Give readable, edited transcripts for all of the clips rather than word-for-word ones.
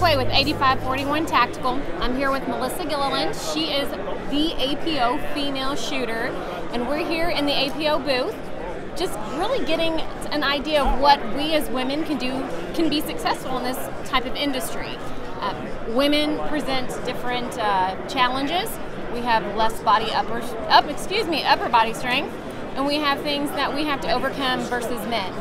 McQuay with 8541 Tactical. I'm here with Melissa Gilliland. She is the APO female shooter, and we're here in the APO booth, just really getting an idea of what we as women can be successful in this type of industry. Women present different challenges. We have less upper body strength, and we have things that we have to overcome versus men.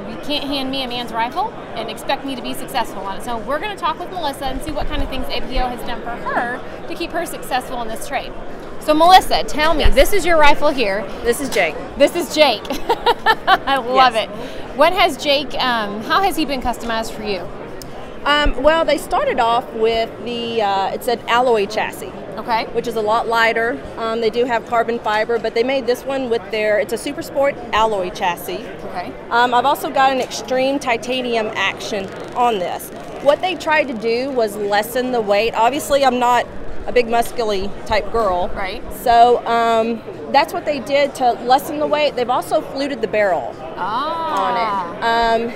You can't hand me a man's rifle and expect me to be successful on it. So we're going to talk with Melissa and see what kind of things APO has done for her to keep her successful in this trade. So Melissa, tell me, This is your rifle here. This is Jake. This is Jake. I love it. What has Jake, how has he been customized for you? Well, they started off with it's an alloy chassis. Okay. Which is a lot lighter. They do have carbon fiber, but they made this one with it's a Super Sport alloy chassis. Okay. I've also got an extreme titanium action on this. What they tried to do was lessen the weight. Obviously, I'm not a big muscular type girl. Right. So that's what they did to lessen the weight. They've also fluted the barrel on it.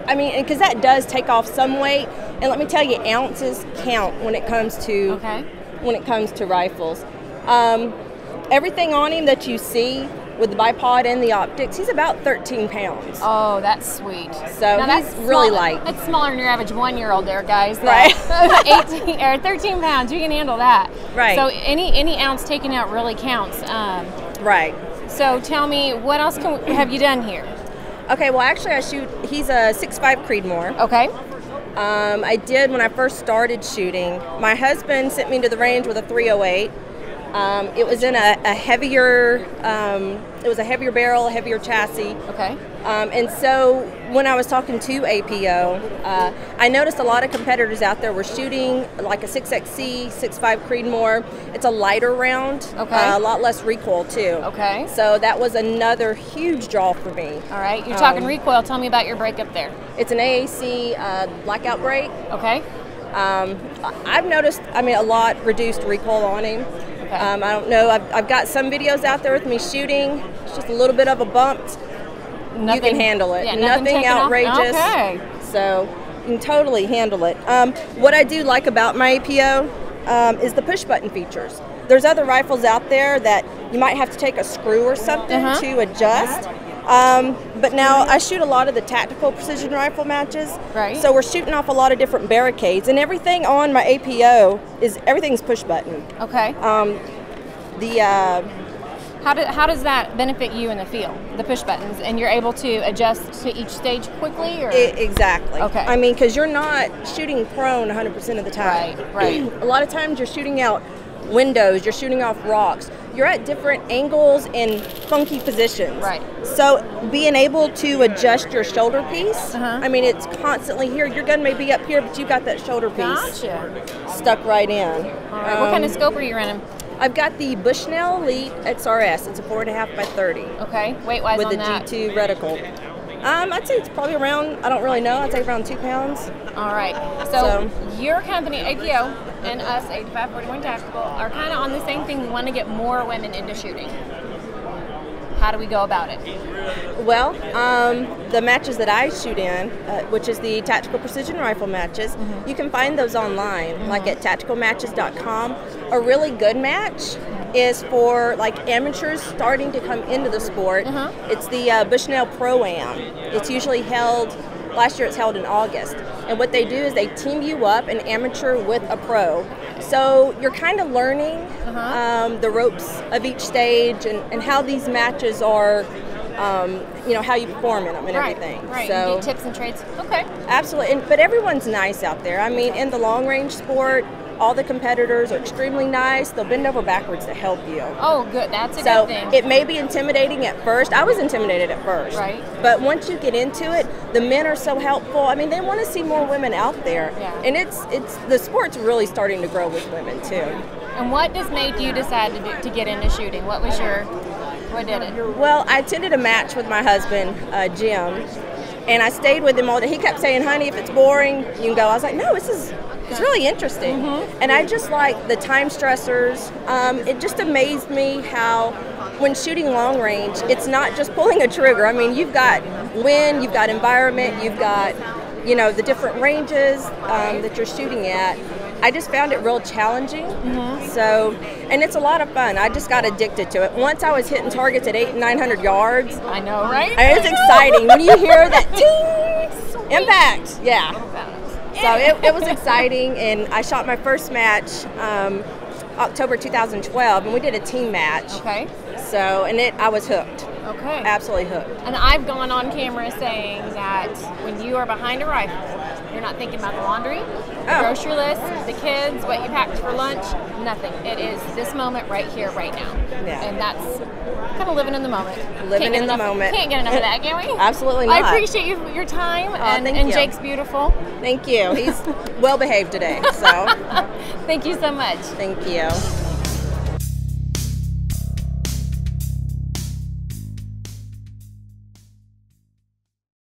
I mean, because that does take off some weight, and let me tell you, ounces count when it comes to rifles. Everything on him that you see with the bipod and the optics, he's about 13 pounds. Oh, that's sweet. So now he's really light. That's smaller than your average 1-year-old there, guys. Right. 18 or 13 pounds, you can handle that. Right. So any ounce taken out really counts. Right. So tell me, what else have you done here? Okay, well actually he's a 6.5 Creedmoor. Okay. I did when I first started shooting. My husband sent me to the range with a 308. It was in a heavier, it was a heavier barrel, a heavier chassis. Okay. And so when I was talking to APO, I noticed a lot of competitors out there were shooting like a 6XC, 6.5 Creedmoor. It's a lighter round, a lot less recoil too. Okay. So that was another huge draw for me. All right, you're talking recoil. Tell me about your brake up there. It's an AAC blackout brake. Okay. I've noticed, a lot reduced recoil on him. Okay. I don't know, I've got some videos out there with me shooting. It's just a little bit of a bump. You can handle it. Yeah, nothing outrageous. Okay. So you can totally handle it. What I do like about my APO is the push button features. There's other rifles out there that you might have to take a screw or something to adjust. But now I shoot a lot of the tactical precision rifle matches. Right. So we're shooting off a lot of different barricades, and everything on my APO everything's push button. Okay. How does that benefit you in the field? The push buttons, and you're able to adjust to each stage quickly, or exactly. Okay. Because you're not shooting prone 100% of the time. Right. A lot of times you're shooting out windows, you're shooting off rocks. You're at different angles and funky positions. Right. So being able to adjust your shoulder piece, it's constantly here. Your gun may be up here, but you've got that shoulder piece stuck right in. All right. What kind of scope are you running? I've got the Bushnell Elite XRS. It's a 4.5 by 30. Okay. Weight-wise with on the G2 reticle. I'd say it's probably around, I don't really know, I'd say around 2 pounds. All right. So your company, APO, and us, 8541 Tactical, are kind of on the same thing. We want to get more women into shooting. How do we go about it? Well, the matches that I shoot in, which is the tactical precision rifle matches, you can find those online, like at tacticalmatches.com. A really good match is for like amateurs starting to come into the sport. It's the Bushnell Pro-Am. It's usually held, last year it's held in August. And what they do is they team you up, an amateur with a pro. So you're kind of learning the ropes of each stage and how these matches are, how you perform in them and everything. Right. So you get tips and trades. Okay. Absolutely. But everyone's nice out there. In the long range sport, all the competitors are extremely nice. They'll bend over backwards to help you. Oh, good. That's a good thing. So it may be intimidating at first. I was intimidated at first. Right. But once you get into it, the men are so helpful. They want to see more women out there. Yeah. And it's the sport's really starting to grow with women too. And what just made you decide to get into shooting? What did it? Well, I attended a match with my husband, Jim, and I stayed with him all day. He kept saying, "Honey, if it's boring, you can go." I was like, "No, it's really interesting." And I just like the time stressors. It just amazed me how when shooting long range, it's not just pulling a trigger. You've got wind, you've got environment, you've got you know, the different ranges that you're shooting at. I just found it real challenging. So, and it's a lot of fun. I just got addicted to it. Once I was hitting targets at 800 and 900 yards. I know, right? It was exciting when you hear that ting impact. Yeah. So it was exciting, and I shot my first match October 2012, and we did a team match. Okay. So, and I was hooked. Okay. Absolutely hooked. And I've gone on camera saying that when you are behind a rifle, you're not thinking about the laundry, the grocery list, the kids, what you packed for lunch, nothing. It is this moment right here, right now. Yeah. And that's kind of living in the moment. Living in the moment. Can't get enough of that, can we? Absolutely not. I appreciate your time. Thank and you. Jake's beautiful. Thank you. He's well behaved today. So Thank you so much. thank you.